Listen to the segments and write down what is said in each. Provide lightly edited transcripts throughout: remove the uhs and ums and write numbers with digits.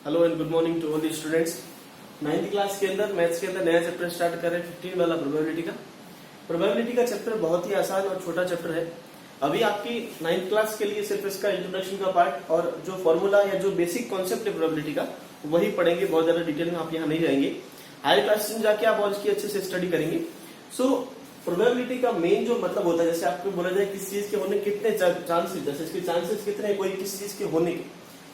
Hello and good morning to all the students. 9th class के अंदर maths के अंदर नया चैप्टर स्टार्ट कर रहे हैं 15 वाला प्रोबेबिलिटी का चैप्टर बहुत ही आसान और छोटा चैप्टर है। अभी आपकी 9th क्लास के लिए सिर्फ इसका इंट्रोडक्शन का पार्ट और जो फॉर्मूला या जो बेसिक कॉन्सेप्ट है प्रोबेबिलिटी का वही पढ़ेंगे। बहुत ज्यादा डिटेल में आप यहाँ नहीं जाएंगे। हायर क्लास में जाके आप और इसकी अच्छे से स्टडी करेंगे। सो प्रोबेबिलिटी का मेन जो मतलब होता है, जैसे आपको बोला जाए किसी चीज के होने कितने चांसेस, जैसे इसके चांसेस कितने, कोई किसी चीज के होने के,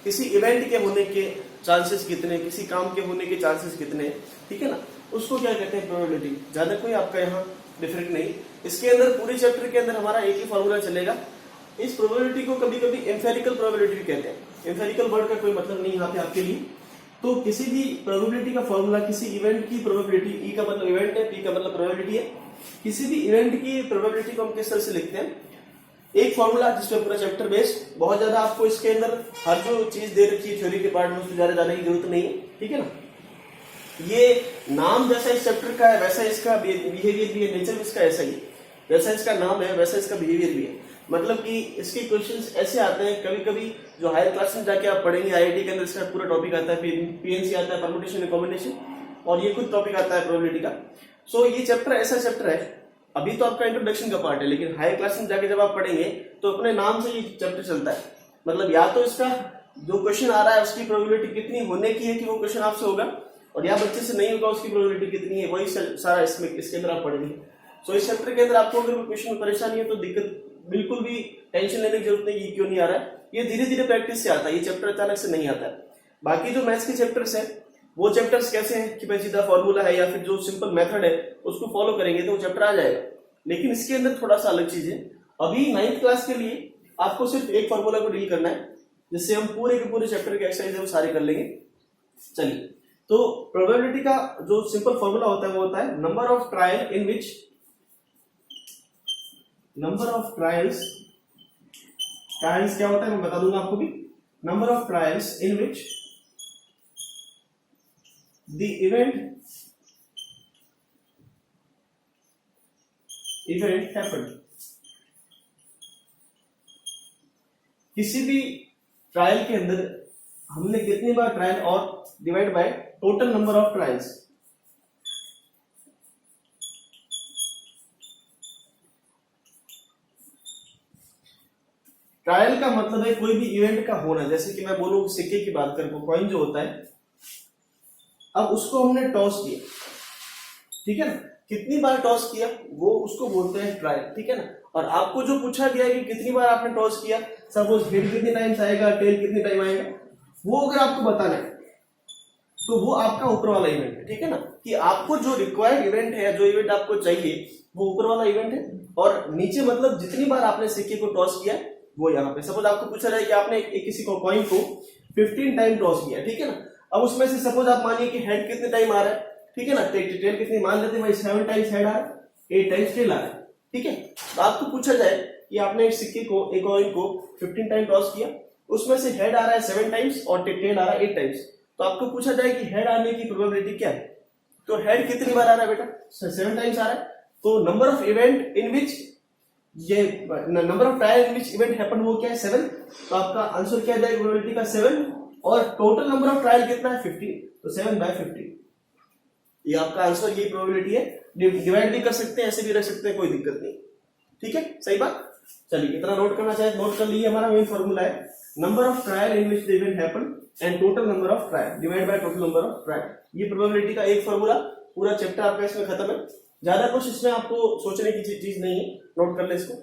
किसी इवेंट के होने के चांसेस कितने, किसी काम के होने के चांसेस कितने, ठीक है ना, उसको क्या कहते हैं प्रोबेबिलिटी। ज्यादा कोई आपका यहाँ डिफरेंट नहीं। इसके अंदर पूरे चैप्टर के अंदर हमारा एक ही फॉर्मूला चलेगा। इस प्रोबेबिलिटी को कभी कभी एम्फेरिकल प्रोबेबिलिटी भी कहते हैं। एम्फेरिकल वर्ड का कोई मतलब नहीं यहाँ पे आपके लिए। तो किसी भी प्रोबेबिलिटी का फॉर्मूला, किसी इवेंट की प्रोबेबिलिटी, ई का मतलब इवेंट है, पी का मतलब प्रोबेबिलिटी है, किसी भी इवेंट की प्रोबेबिलिटी को हम किस तरह से लिखते हैं, एक फॉर्मूला जिसमें पूरा चैप्टर बेस्ड। बहुत ज्यादा आपको इसके अंदर हर जो चीज दे रखी है थ्योरी के पार्ट में उसमें ज्यादा जाने की जरूरत नहीं है, ठीक है ना। ये नाम जैसा इस चैप्टर का है वैसा इसका बिहेवियर भी है, नेचर भी इसका ऐसा ही है। जैसा इसका नाम है वैसा इसका बिहेवियर भी है। मतलब कि इसके क्वेश्चंस ऐसे आते हैं कभी कभी जो हायर क्लास में जाके आप पढ़ेंगे, आईआईटी के अंदर इसका पूरा टॉपिक आता है, पीएनसी आता है, परमुटेशन एंड कॉम्बिनेशन, और ये खुद टॉपिक आता है प्रोबेबिलिटी का। सो ये चैप्टर ऐसा चैप्टर है, अभी तो आपका इंट्रोडक्शन का पार्ट है, लेकिन हायर क्लास में जाके जब आप पढ़ेंगे तो अपने नाम से ये चैप्टर चलता है। मतलब या तो इसका जो क्वेश्चन आ रहा है उसकी प्रोबेबिलिटी कितनी होने की है कि वो क्वेश्चन आपसे होगा, और या बच्चे से नहीं होगा उसकी प्रोबेबिलिटी कितनी है, वही सारा इसके अंदर आप पढ़ेंगे। सो इस चैप्टर के अंदर आपको अगर कोई क्वेश्चन में परेशानी है तो दिक्कत, बिल्कुल भी टेंशन लेने की जरूरत नहीं कि क्यों नहीं आ रहा है। ये धीरे धीरे प्रैक्टिस से आता है, ये चैप्टर अचानक से नहीं आता है। बाकी जो मैथ्स के चैप्टर्स है वो चैप्टर्स कैसे हैं कि भाई सीधा फॉर्मूला है या फिर जो सिंपल मेथड है उसको फॉलो करेंगे तो वो चैप्टर आ जाएगा। लेकिन इसके अंदर थोड़ा सा अलग चीज है। अभी 9th क्लास के लिए आपको सिर्फ एक फॉर्मूला को डील करना है, जिससे हम पूरे के पूरे चैप्टर के एक्सरसाइज हम सारे कर लेंगे। चलिए, तो प्रोबेबिलिटी का जो सिंपल फॉर्मूला होता है वो होता है नंबर ऑफ ट्रायल्स क्या होता है मैं बता दूंगा आपको भी। Number of trials in which the event happened. किसी भी ट्रायल के अंदर हमने कितनी बार ट्रायल और divide by total number of trials. Trial का मतलब है कोई भी इवेंट का होना। जैसे कि मैं बोलूं सिक्के की बात करूं, कॉइन जो होता है, अब उसको हमने टॉस किया, ठीक है ना, कितनी बार टॉस किया वो उसको बोलते हैं ट्रायल, ठीक है ना। और आपको जो पूछा गया कि कितनी बार आपने टॉस किया, सपोज हेड कितने टाइम्स आएगा, टेल कितने टाइम आएगा, वो अगर आपको बताना है तो वो आपका ऊपर वाला इवेंट है, ठीक है ना। कि आपको जो रिक्वायर्ड इवेंट है, जो इवेंट आपको चाहिए वो ऊपर वाला इवेंट है, और नीचे मतलब जितनी बार आपने सिक्के को टॉस किया वो यहाँ पे। सपोज आपको पूछा जाए कि आपने किसी को कॉइन को 15 टाइम टॉस किया, ठीक है ना। अब उसमें से सपोज आप मानिए कि हेड कितने टाइम आ रहा है, ठीक है ना, टेल कितनी मान लेते हैं भाई 7 टाइम्स हेड आ रहा है, 8 टाइम्स टेल आ रहा है, ठीक है। तो आपको पूछा जाए कि आपने एक सिक्के को, एक कॉइन को 15 टाइम टॉस किया, उसमें से हेड आ रहा है 7 टाइम्स और टेल आ रहा है 8 टाइम्स। तो आपको पूछा जाए कि हेड आने की प्रोबेबिलिटी क्या है, तो हेड कितनी बार आ रहा है बेटा, 7 टाइम्स आ रहा है। तो नंबर ऑफ इवेंट इन विच ये number of trial in which event happened वो क्या है, 7। तो आपका आंसर क्या जाएगा प्रोबेबिलिटी का 7, और टोटल नंबर ऑफ ट्रायल कितना है 50, तो 7/50 ये आपका आंसर, ये प्रोबेबिलिटी है। डिवाइड भी कर सकते हैं, ऐसे भी रख सकते हैं, कोई दिक्कत नहीं, ठीक है, सही बात। चलिए, कितना नोट करना चाहे नोट कर लीजिए। हमारा मेन फॉर्मूला है number of trial in which the event happened and total number of trial divide by total number of trial. ये प्रोबेबिलिटी का एक फॉर्मूला, पूरा चैप्टर आपका इसमें खत्म है। ज्यादा कुछ इसमें आपको सोचने की चीज नहीं है, नोट कर ले इसको।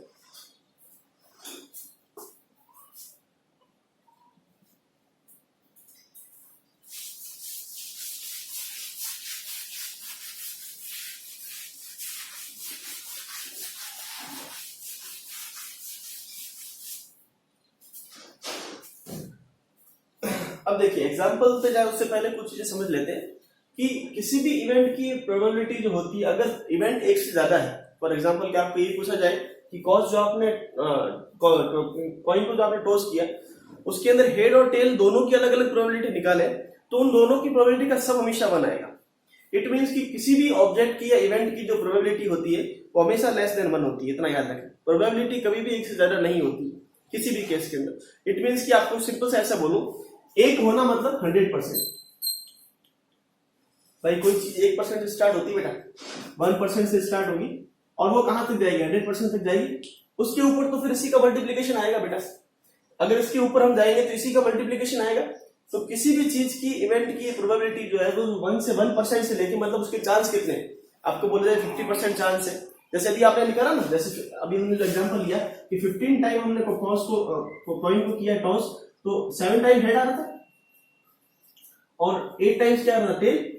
अब देखिए एग्जाम्पल पे जाए उससे पहले कुछ चीजें समझ लेते हैं कि किसी भी इवेंट की प्रोबेबिलिटी जो होती है, अगर इवेंट एक से ज्यादा है, फॉर एग्जांपल क्या आपको ये पूछा जाए कि कॉस जो आपने कॉइन को जो आपने टॉस किया उसके अंदर हेड और टेल दोनों की अलग अलग प्रोबेबिलिटी निकाले, तो उन दोनों की प्रोबेबिलिटी का सब हमेशा बनाएगा। इट मीन्स कि किसी भी ऑब्जेक्ट की या इवेंट की जो प्रोबेबिलिटी होती है वो हमेशा लेस देन 1 होती है, इतना याद रखें। प्रोबेबिलिटी कभी भी एक से ज्यादा नहीं होती किसी भी केस के अंदर। इट मीन्स कि आपको सिंपल से ऐसा बोलूं, एक होना मतलब 100%। भाई कोई चीज 1% से स्टार्ट होती है बेटा, 1% से स्टार्ट होगी और वो कहां तक जाएगी, 100% तक जाएगी। उसके ऊपर तो फिर इसी का मल्टीप्लीकेशन आएगा बेटा। अगर इसके ऊपर हम जाएंगे तो इसी का मल्टीप्लीकेशन आएगा। तो किसी भी चीज की इवेंट की प्रोबेबिलिटी जो है वो 1% से लेके मतलब उसके चांस कितने, आपको बोला जाए 50% चांस है। जैसे अभी आपने लिखा ना, जैसे अभी हमने जो एग्जांपल लिया कि 15 टाइम हमने टॉस को कॉइन को किया टॉस, तो 7 टाइम हेड आ रहा था और 8 टाइम्स क्या आ रहा था, टेल।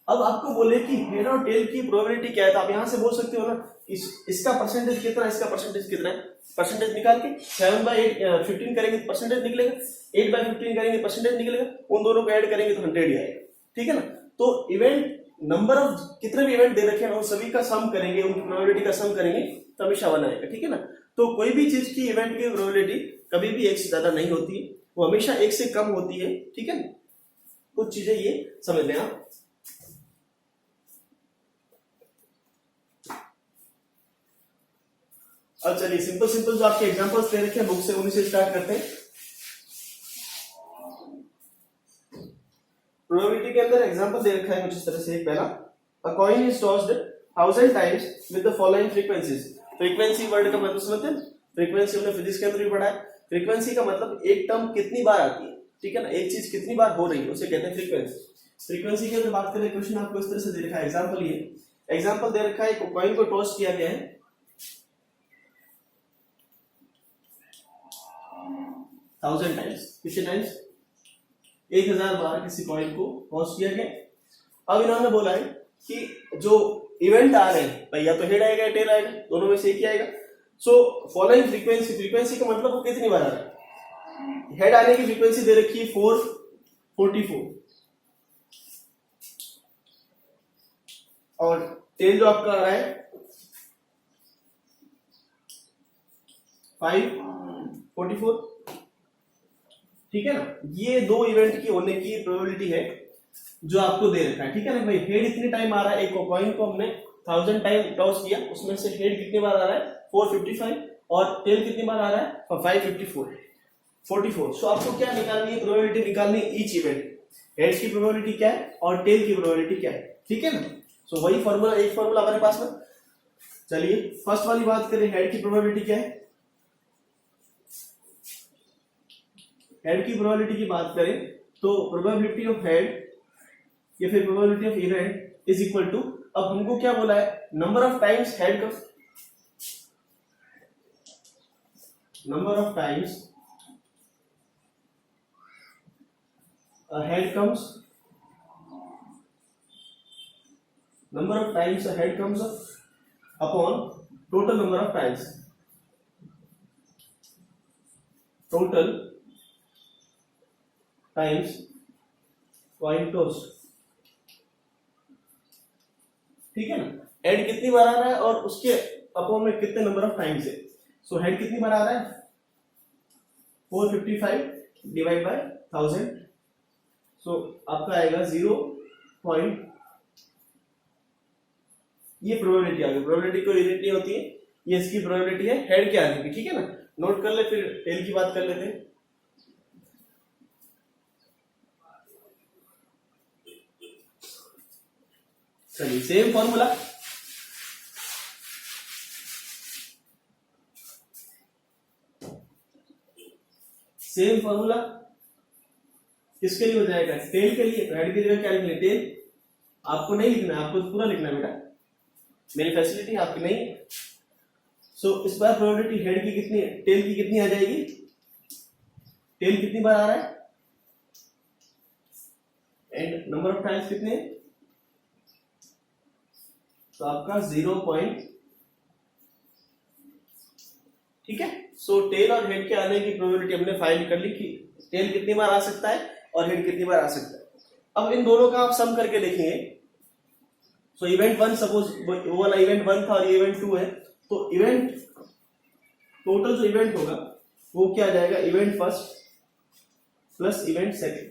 अब आपको बोले कि हेड और टेल की प्रोबेबिलिटी क्या है, तो आप यहां से बोल सकते हो ना इसका परसेंटेज कितना है, इसका परसेंटेज कितना है। परसेंटेज निकाल के 7/8 15 करेंगे तो परसेंटेज निकलेगा, 8/15 करेंगे परसेंटेज निकलेगा, उन दोनों को ऐड करेंगे तो 100 ही आएगा। ठीक है ना। तो इवेंट नंबर ऑफ कितने भी इवेंट दे रखे हैं उन सभी का सम करेंगे, उनकी प्रोबेबिलिटी का सम करेंगे तो हमेशा 1 आएगा। ठीक है ना। तो कोई भी चीज की इवेंट की प्रोबेबिलिटी कभी भी 1 से ज्यादा नहीं होती है, वो हमेशा 1 से कम होती है। ठीक है ना। कुछ चीजें ये समझ लें आप। अब चलिए सिंपल जो आपके एग्जांपल्स दे रखे हैं बुक से, उन्हीं से स्टार्ट करते हैं। प्रोबेबिलिटी के अंदर एग्जांपल दे रखा है कुछ इस तरह से। पहला, अ coin is tossed 1000 times with the following frequencies. Frequency word का मतलब समझते हैं, फ्रीक्वेंसी हमने फिजिक्स के अंदर भी पढ़ा है। फ्रीक्वेंसी का मतलब एक टर्म कितनी बार आती है। ठीक है ना, एक चीज कितनी बार हो रही है उसे कहते हैं फ्रीक्वेंसी। फ्रीक्वेंसी की अगर बात करें, क्वेश्चन आपको इस तरह से दे रखा है, एग्जांपल ये एग्जांपल दे रखा है, कॉइन को टॉस किया गया है 1000 टाइम्स। कितने टाइम्स, 1000 बार किसी कॉइन को टॉस किया गया। अब इन्होंने बोला है कि जो इवेंट आ रहे हैं भाई, या तो हेड आएगा या टेल आएगा, दोनों में से एक ही आएगा। सो फॉलोइंग फ्रीक्वेंसी, फ्रीक्वेंसी का मतलब वो कितनी बार आ रहा है। हेड आने की फ्रीक्वेंसी दे रखी है 444 और टेल जो आपका आ रहा है 544। ठीक है ना। ये दो इवेंट की होने की प्रोबेबिलिटी है जो आपको दे रखा है। ठीक है ना भाई, हेड इतनी टाइम आ रहा है, एक कॉइन को हमने 1000 टाइम टॉस किया, उसमें से हेड कितनी बार आ रहा है 455 और टेल कितनी बार आ रहा है 544। सो आपको क्या निकालनी है, प्रोबेबिलिटी निकालनी है ईच इवेंट। हेड की प्रोबेबिलिटी क्या है और टेल की प्रोबेबिलिटी क्या है। ठीक है ना। सो वही फॉर्मूला, एक फॉर्मूला हमारे पास में। चलिए फर्स्ट वाली बात करें, हेड की प्रोबेबिलिटी क्या है। हेड की प्रोबेबिलिटी की बात करें तो प्रोबेबिलिटी ऑफ हेड या फिर probability of event is equal to, अब हमको क्या बोला है, नंबर ऑफ टाइम्स हेड का, number of times head comes, number of times head comes upon total number of times, total times coin toss. ठीक है ना। हेड कितनी बार आ रहा है और उसके अपॉन में कितने नंबर ऑफ टाइम्स है। सो हेड कितनी बार आ रहा है 455 डिवाइड बाय 1000। सो आपका आएगा 0. ये प्रोबेबिलिटी आ गई। प्रोबेबिलिटी कोई यूनिट नहीं होती है, ये इसकी प्रोबेबिलिटी है हेड के आने की। ठीक है ना। नोट कर ले, फिर टेल की बात कर लेते हैं। चलिए सेम फॉर्मूला, सेम फॉर्मूला किसके लिए हो जाएगा, टेल के लिए। हेड की जगह क्या लिखना है, टेल। आपको नहीं लिखना है, आपको पूरा लिखना है बेटा, मेरी फैसिलिटी आपकी नहीं। सो इस बार प्रोबेबिलिटी हेड की कितनी, टेल की कितनी आ जाएगी, टेल कितनी बार आ रहा है एंड नंबर ऑफ टाइम्स कितने, तो आपका 0. ठीक है। सो टेल और हेड के आने की प्रोबेबिलिटी हमने फाइंड कर ली कि टेल कितनी बार आ सकता है और हेड कितनी बार आ सकता है। अब इन दोनों का आप सम करके देखेंगे। सो इवेंट 1, सपोज वो वाला इवेंट 1 था और ये इवेंट 2 है, तो इवेंट टोटल जो इवेंट होगा वो क्या आ जाएगा, event first plus event second.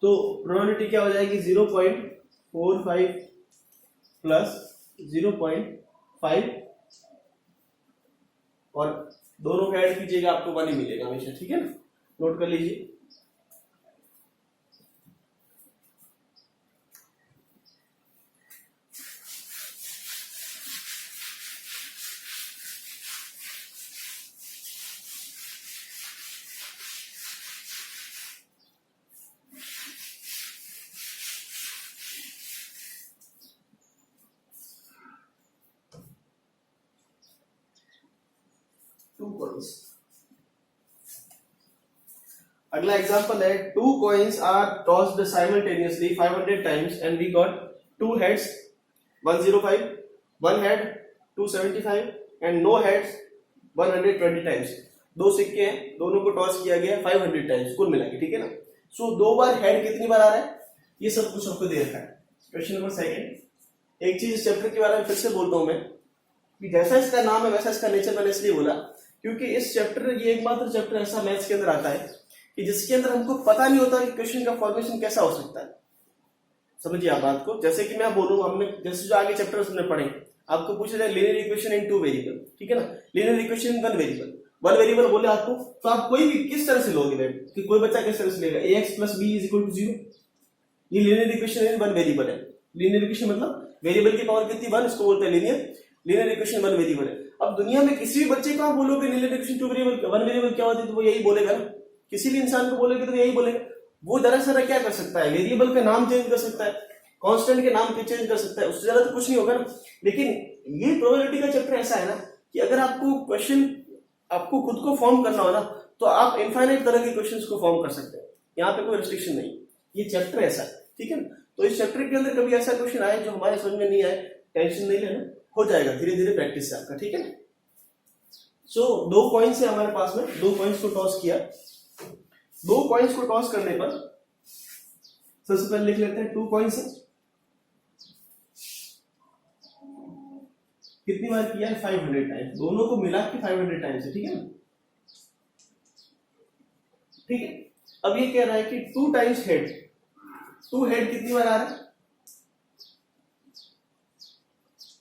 तो प्रोबेबिलिटी क्या हो जाएगी 0.45 प्लस 0.5 और दोनों का ऐड कीजिएगा आपको 1 ही मिलेगा हमेशा। ठीक है ना। नोट कर लीजिए। Two coins. अगला एग्जांपल है, two coins are tossed simultaneously 500 times and we got two heads 105, one head 275 and no heads 120 times. दो सिक्के हैं, दोनों को टॉस किया गया 500 टाइम्स कुल मिला के, ठीक है ना। सो दो बार हेड कितनी बार आ रहा है, ये सब कुछ आपको दे रखा है। Question number second. एक चीज इस चैप्टर के बारे में फिर से बोलता हूं मैं कि जैसा इसका नाम है वैसा इसका नेचर मैंने इसलिए बोला क्योंकि इस चैप्टर, ये एकमात्र चैप्टर ऐसा मैथ्स के अंदर आता है कि जिसके अंदर हमको पता नहीं होता कि क्वेश्चन का फॉर्मेशन कैसा हो सकता है। समझिए आप बात को। जैसे कि मैं बोलूं, हमने जैसे जो आगे चैप्टर हमने पढ़े, आपको पूछा जाए लीनियर इक्वेशन इन टू वेरिएबल, ठीक है ना, linear equation in one variable, one variable बोले आपको, तो आप कोई भी किस तरह से लोगे कि कोई बच्चा किस तरह से लेगा, ax plus B is equal to 0। ये linear equation in one variable है। लीनियर इक्वेशन मतलब वेरिएबल की पावर कितनी, वन, इसको बोलते हैं लीनियर इक्वेशन वन वेरिएबल है। अब दुनिया में किसी भी बच्चे को आप बोलोगे linear equation two variable one variable क्या होती है, तो वो यही बोलेगा ना। किसी भी इंसान को बोलोगे तो यही बोलेगा। वो दरअसल क्या कर सकता है, वेरिएबल का नाम चेंज कर सकता है, कांस्टेंट के नाम चेंज कर सकता है, उससे ज्यादा तो कुछ नहीं होगा ना। लेकिन ये प्रोबेबिलिटी का चैप्टर ऐसा है ना कि अगर आपको क्वेश्चन, आपको खुद को फॉर्म करना हो ना, तो आप इनफाइनाइट तरह के क्वेश्चंस को फॉर्म कर सकते हैं। यहाँ पे कोई रिस्ट्रिक्शन नहीं, ये चैप्टर ऐसा है, ठीक है ना। तो इस चैप्टर के अंदर कभी ऐसा क्वेश्चन आए जो हमारे समझ में नहीं आए, टेंशन नहीं लेना, हो जाएगा धीरे धीरे प्रैक्टिस से आपका, ठीक है ना। सो दो कॉइन्स है हमारे पास में, दो कॉइन्स को टॉस किया। दो कॉइन्स को टॉस करने पर सबसे पहले लिख लेते हैं, टू कॉइन्स है, कितनी बार किया है, 500 टाइम्स, दोनों को मिला के 500 टाइम्स है, ठीक है ना। ठीक है, अब ये कह रहा है कि two times head, two head कितनी बार आ रहा है,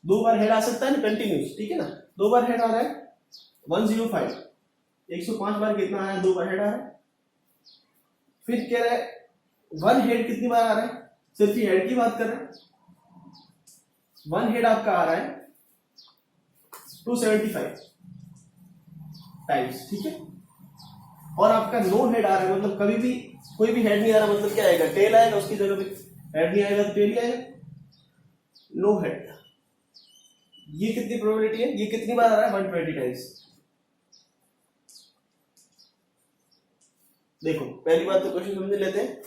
दो बार हेड आ सकता है ना कंटिन्यूस, ठीक है ना। दो बार हेड आ रहा है 105, 105 बार कितना आया, दो बार हेड आ रहा है। फिर कह रहा है वन हेड कितनी बार आ रहा है, सिर्फ ये हेड की बात कर रहे हैं। वन हेड आपका आ रहा है 275 टाइम्स, ठीक है। और आपका नो हेड आ रहा है, मतलब कभी भी कोई भी हेड नहीं आ रहा, मतलब क्या आएगा, टेल आएगा, उसकी जगह पे हेड नहीं आएगा तो टेल ही आएगा, नो हेड। ये कितनी प्रोबेबिलिटी है, ये कितनी बार आ रहा है, 120 टाइम्स। देखो पहली बात तो क्वेश्चन समझ लेते हैं।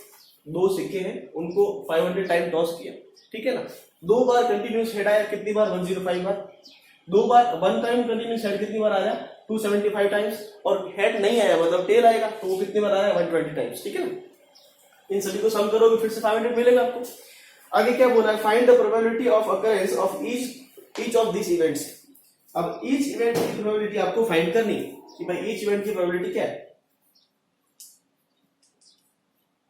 दो सिक्के हैं, उनको 500 टाइम टॉस किया, ठीक है ना। दो बार कंटिन्यूस हेड आया, कितनी बार, 105 बार। दो बार वन टाइम कंटिन्यूस हेड कितनी बार आया, 275 टाइम्स। और हेड नहीं आया मतलब टेल आएगा, तो वो कितनी बार आया, 120 टाइम्स, ठीक है ना। इन सभी को सम करोगे फिर से 500 मिलेगा आपको। आगे क्या बोला है, find the probability of occurrence of each of this events. अब ईच इवेंट की प्रोबेबिलिटी आपको फाइंड करनी कि भाई ईच इवेंट की प्रोबेबिलिटी क्या है।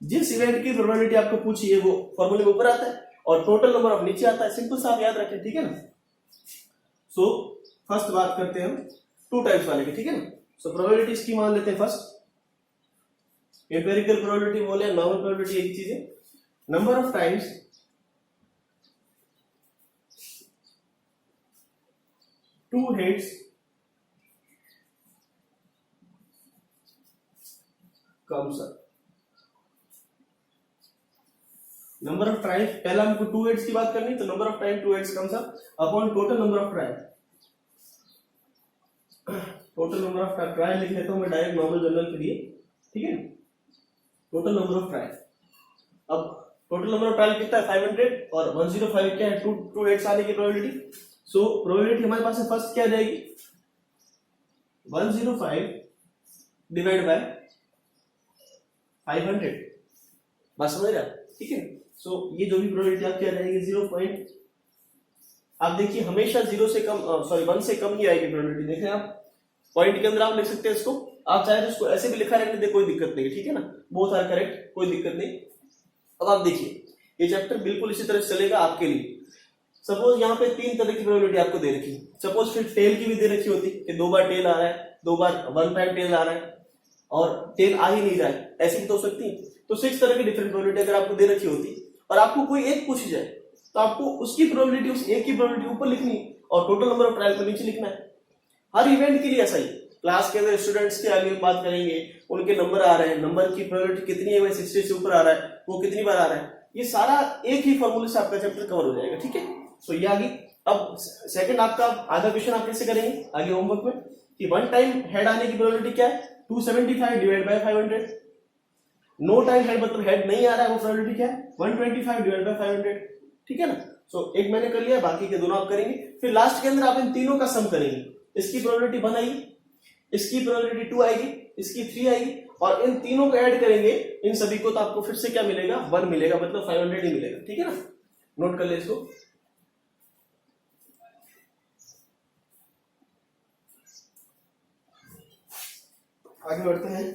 जिस इवेंट की प्रोबेबिलिटी आपको पूछी है वो फॉर्मूले में ऊपर आता है और टोटल नंबर ऑफ नीचे आता है। सिंपल सा आप याद रखें, ठीक है ना। सो फर्स्ट बात करते हैं हम टू टाइप्स वाले की, ठीक है ना। सो प्रोबेबिलिटी इसकी मान लेते हैं फर्स्ट, एम्पिरिकल प्रोबेबिलिटी बोले, नॉर्मल प्रोबेबिलिटी एक चीज है। Number of times two heads comes up. Number of tries, पहला हमको टू हेड्स की बात करनी, तो number of time two heads comes up upon total number of trial. Total number of trial लिख लेता हूं मैं डायरेक्ट नॉर्मल जनरल के लिए, ठीक है। टोटल नंबर ऑफ ट्रायल, अब टोटल नंबर ऑफ ट्रायल कितना है, 500 और 105 क्या है, टू हेड्स आने की प्रोबेबिलिटी। सो प्रोबेबिलिटी हमारे पास है फर्स्ट क्या जाएगी, 105 डिवाइड बाय 500, बात समझ रहे, ठीक है। सो ये जो भी प्रोबेबिलिटी आपकी आ जाएगी 0. आप देखिए हमेशा 0 से कम, सॉरी 1 से कम ही आएगी प्रोबेबिलिटी। देखें आप पॉइंट के अंदर आप लिख सकते हैं इसको, आप चाहे तो इसको ऐसे भी लिखा रहने दे, कोई दिक्कत नहीं, ठीक है ना। बोथ आर करेक्ट, कोई दिक्कत नहीं। अब आप देखिए ये चैप्टर बिल्कुल इसी तरह से चलेगा आपके लिए। सपोज यहाँ पे तीन तरह की प्रोबेबिलिटी आपको दे रखी है। सपोज फिर टेल की भी दे रखी होती कि दो बार टेल आ रहा है, दो बार वन टाइम टेल आ रहा है, और 10 आ ही नहीं रहा है, ऐसी भी तो हो सकती है। तो 6 तरह की डिफरेंट प्रोबेबिलिटी अगर आपको दे रखी होती और आपको कोई एक पूछी जाए तो आपको उसकी प्रोबेबिलिटी, उस एक की प्रोबेबिलिटी ऊपर लिखनी है और टोटल नंबर ऑफ ट्रायल को नीचे लिखना है। हर इवेंट के लिए ऐसा ही। क्लास के अंदर स्टूडेंट्स के आगे बात करेंगे, उनके नंबर आ रहे हैं, नंबर की प्रोबेबिलिटी कितनी है, 60 से ऊपर आ रहा है, वो कितनी बार आ रहा है, ये सारा एक ही फॉर्मूले से आपका चैप्टर कवर हो जाएगा। ठीक है, सो ये आगे। अब सेकंड आपका आधा क्वेश्चन आप कैसे करेंगे आगे होमवर्क में कि वन टाइम हेड आने की प्रोबेबिलिटी क्या है, 275 divide by 500। No time head मतलब हेड नहीं आ रहा है, वो प्रोबेबिलिटी क्या है, 125 डिवाइड बाय 500। ठीक है ना। सो एक मैंने कर लिया, बाकी के दोनों आप करेंगे। फिर लास्ट के अंदर आप इन तीनों का सम करेंगे। इसकी प्रोबेबिलिटी 1 आएगी, इसकी प्रोबेबिलिटी 2 आएगी, इसकी 3 आएगी, और इन तीनों को ऐड करेंगे इन सभी को, तो आपको फिर से क्या मिलेगा, 1 मिलेगा, मतलब 500 ही मिलेगा। ठीक है ना, नोट कर ले इसको। आगे बढ़ते हैं।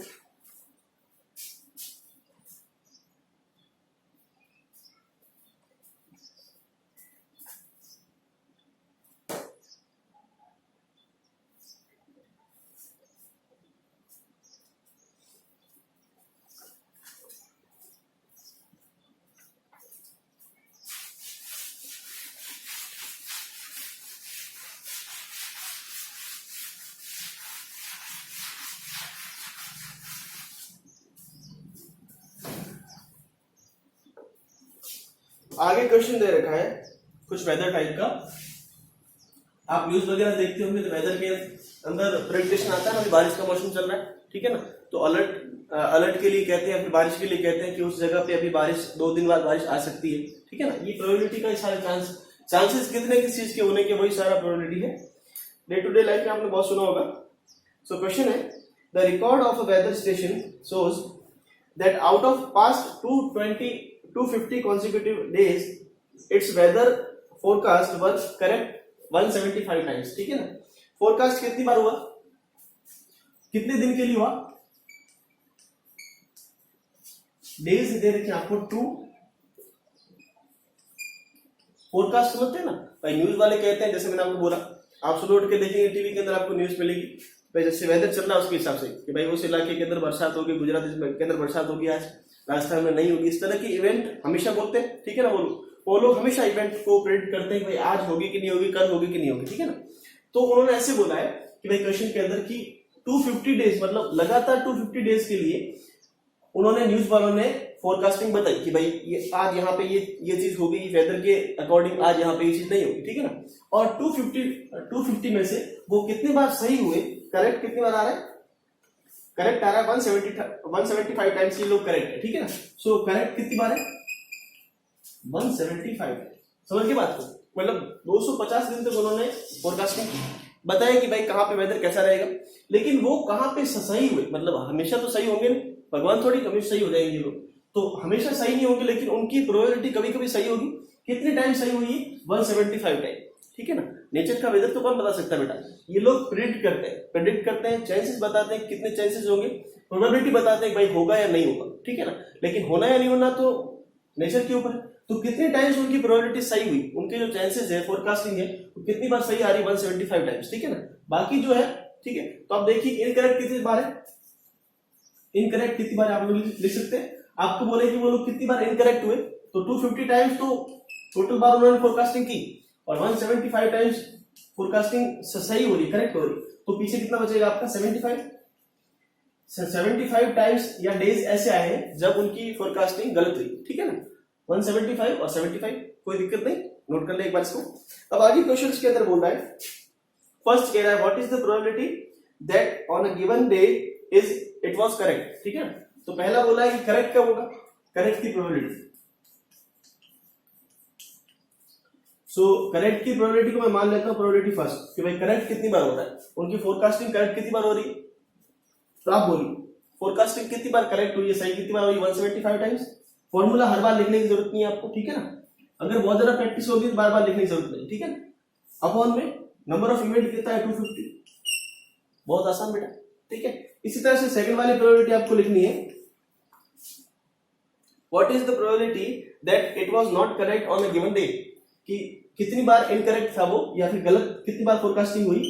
आगे क्वेश्चन दे रखा है कुछ वेदर टाइप का। आप न्यूज वगैरह देखते होंगे तो वेदर के अंदर प्रेडिक्शन आता है ना, बारिश का मौसम चल रहा है। ठीक है ना, तो अलर्ट के लिए कहते हैं, फिर बारिश के लिए कहते हैं कि उस जगह पे अभी बारिश 2 दिन बाद बारिश आ सकती है। ठीक है ना, ये प्रोबेबिलिटी का सारे चांसेस कितने किस चीज के होने के, वही सारा प्रोबेबिलिटी है। डे टू डे लाइफ में आपने बहुत सुना होगा। सो क्वेश्चन है, the record of a weather station shows that out of past 250 consecutive days its weather forecast was correct 175 times। ठीक है ना, फोरकास्ट कितनी बार हुआ, कितने दिन के लिए हुआ, डेज दे रखे आपको 2। फोरकास्ट समझते हैं ना भाई, न्यूज वाले कहते हैं, जैसे मैंने आपको बोला, आप सुबह उठ के देखेंगे टीवी के अंदर आपको न्यूज मिलेगी भाई, जैसे वेदर चल रहा है उसके हिसाब से कि भाई उस इलाके के अंदर बरसात होगी, गुजरात के अंदर बरसात होगी, आज राजस्थान में नहीं होगी। इस तरह की इवेंट हमेशा बोलते हैं। ठीक है ना, वो लोग हमेशा इवेंट को प्रेडिक्ट करते हैं कि भाई आज होगी कि नहीं होगी, कल होगी कि नहीं होगी। ठीक है ना, तो उन्होंने ऐसे बोला है कि भाई क्वेश्चन के अंदर की 250 डेज मतलब लगातार 250 डेज के लिए उन्होंने, न्यूज वालों ने फोरकास्टिंग बताई कि भाई ये आज यहाँ पे ये चीज होगी, वेदर के अकॉर्डिंग आज यहाँ पे ये चीज नहीं होगी। ठीक है ना, और 250 में से वो कितनी बार सही हुए, करेक्ट कितनी बार आ रहा है, करेक्ट आ रहा है 175 टाइम्स ये लोग करेक्ट है। ठीक है ना, सो करेक्ट कितनी बार है, 175। समझ के बात को, मतलब 250 दिन तक उन्होंने फोरकास्टिंग बताया कि भाई कहाँ पे वेदर कैसा रहेगा, लेकिन वो कहाँ पे सही हुए, मतलब हमेशा तो सही होंगे नहीं, भगवान थोड़ी हमेशा सही हो जाएंगे लोग, तो हमेशा सही नहीं होंगे, लेकिन उनकी प्रोबेबिलिटी कभी कभी सही होगी। कितने टाइम सही हुई, 175 टाइम। ठीक है ना, नेचर का वेदर तो कौन बता सकता है बेटा, ये लोग प्रेडिक्ट करते हैं, चांसेस बताते हैं कितने चांसेस होंगे, प्रोबेबिलिटी बताते हैं भाई होगा या नहीं होगा। ठीक है ना, लेकिन होना या नहीं होना तो नेचर के ऊपर है। तो कितने टाइम्स उनकी प्रोबेबिलिटी सही हुई, उनके जो चांसेस है, फोरकास्टिंग है, तो कितनी बार सही आ रही, 175 टाइम्स। ठीक है ना, बाकी जो है, ठीक है, तो आप देखिए इनकरेक्ट कितनी बार है, इनकरेक्ट कितनी बार आप लोग लिख सकते हैं। आपको बोले कि वो लोग कितनी बार इनकरेक्ट हुए, तो 250 टाइम्स तो टोटल बार उन्होंने फोरकास्टिंग की, और 175 टाइम्स फोरकास्टिंग सही हो रही, करेक्ट हो रही, तो पीछे कितना बचेगा आपका 75 टाइम्स या डेज ऐसे आए हैं जब उनकी फोरकास्टिंग गलत हुई। ठीक है ना, 175 और 75, कोई दिक्कत नहीं, नोट कर ले एक बार इसको। अब आगे क्वेश्चन के अंदर बोल रहा है, फर्स्ट कह रहा है what is the probability that on a given day it was correct. ठीक है, तो पहला बोला है कि करेक्ट कब होगा, करेक्ट की प्रोबेबिलिटी। सो करेक्ट की प्रोबेबिलिटी को मैं मान लेता हूं प्रोबेबिलिटी फर्स्ट कि भाई करेक्ट कितनी बार हो रहा है, उनकी फोरकास्टिंग करेक्ट कितनी बार हो रही है, तो आप बोलिए फोरकास्टिंग कितनी बार करेक्ट हुई है, सही कितनी बार हुई, 175 टाइम्स। फॉर्मूला हर बार लिखने की जरूरत नहीं है आपको। ठीक है ना, अगर बहुत ज्यादा प्रैक्टिस होगी तो बार बार लिखने की जरूरत नहीं। ठीक है, अपॉन में नंबर ऑफ इवेंट कितना है, 250, बहुत आसान बेटा। ठीक है, इसी तरह से सेकंड वाली प्रोबेबिलिटी आपको लिखनी है, what is the probability that it was not correct on a given day, कि कितनी बार इनकरेक्ट था वो, या फिर गलत कितनी बार फोरकास्टिंग हुई,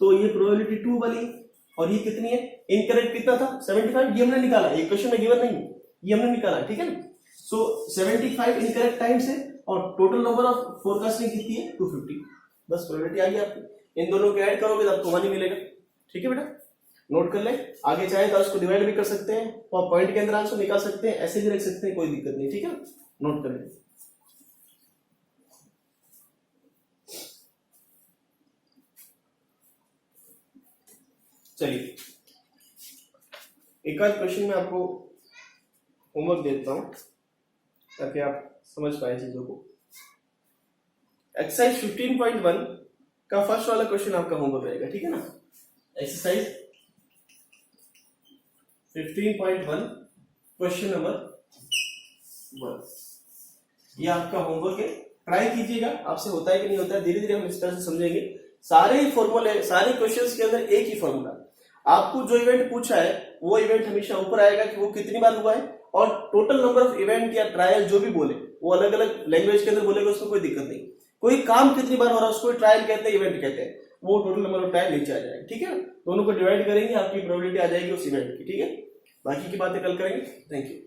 तो ये प्रोबेबिलिटी 2 वाली और ये कितनी है, इनकरेक्ट कितना था 75, ये हमने निकाला, ये क्वेश्चन में गिवन नहीं, ये हमने निकाला, ठीक है ना। सो 75 इनकरेक्ट टाइम्स है और टोटल नंबर ऑफ फोरकास्टिंग कितनी है 250, बस प्रोबेबिलिटी आ गई आपकी। इन दोनों को ऐड करोगे तो आपको 1 ही मिलेगा, ठीक है बेटा, नोट कर ले। आगे चाहे तो उसको डिवाइड भी कर सकते हैं और पॉइंट के अंदर आंसर निकाल सकते हैं, ऐसे भी रख सकते हैं, कोई दिक्कत नहीं, ठीक है, नोट कर ले। चलिए एक आध क्वेश्चन में आपको होमवर्क देता हूं ताकि आप समझ पाए चीजों को। एक्सरसाइज 15.1 का फर्स्ट वाला क्वेश्चन आपका होमवर्क रहेगा, ठीक है ना। एक्सरसाइज 15.1 क्वेश्चन नंबर 1, ये आपका होमवर्क है, ट्राई कीजिएगा, आपसे होता है कि नहीं होता है, धीरे धीरे हम इस तरह से समझेंगे। सारे ही फॉर्मूले, सारे क्वेश्चंस के अंदर एक ही फॉर्मूला, आपको जो इवेंट पूछा है वो इवेंट हमेशा ऊपर आएगा कि वो कितनी बार हुआ है, और टोटल नंबर ऑफ इवेंट या ट्रायल जो भी बोले वो अलग अलग लैंग्वेज के अंदर बोलेगा, उसमें कोई दिक्कत नहीं। कोई काम कितनी बार हो रहा है उसको ट्रायल कहते हैं, इवेंट कहते हैं, वो टोटल नंबर ऑफ ट्रायल नीचे आ जाएगा, ठीक है। दोनों को डिवाइड करेंगे, आपकी प्रोबेबिलिटी आ जाएगी उस इवेंट की, ठीक है। बाकी की बातें कल करेंगे, थैंक यू।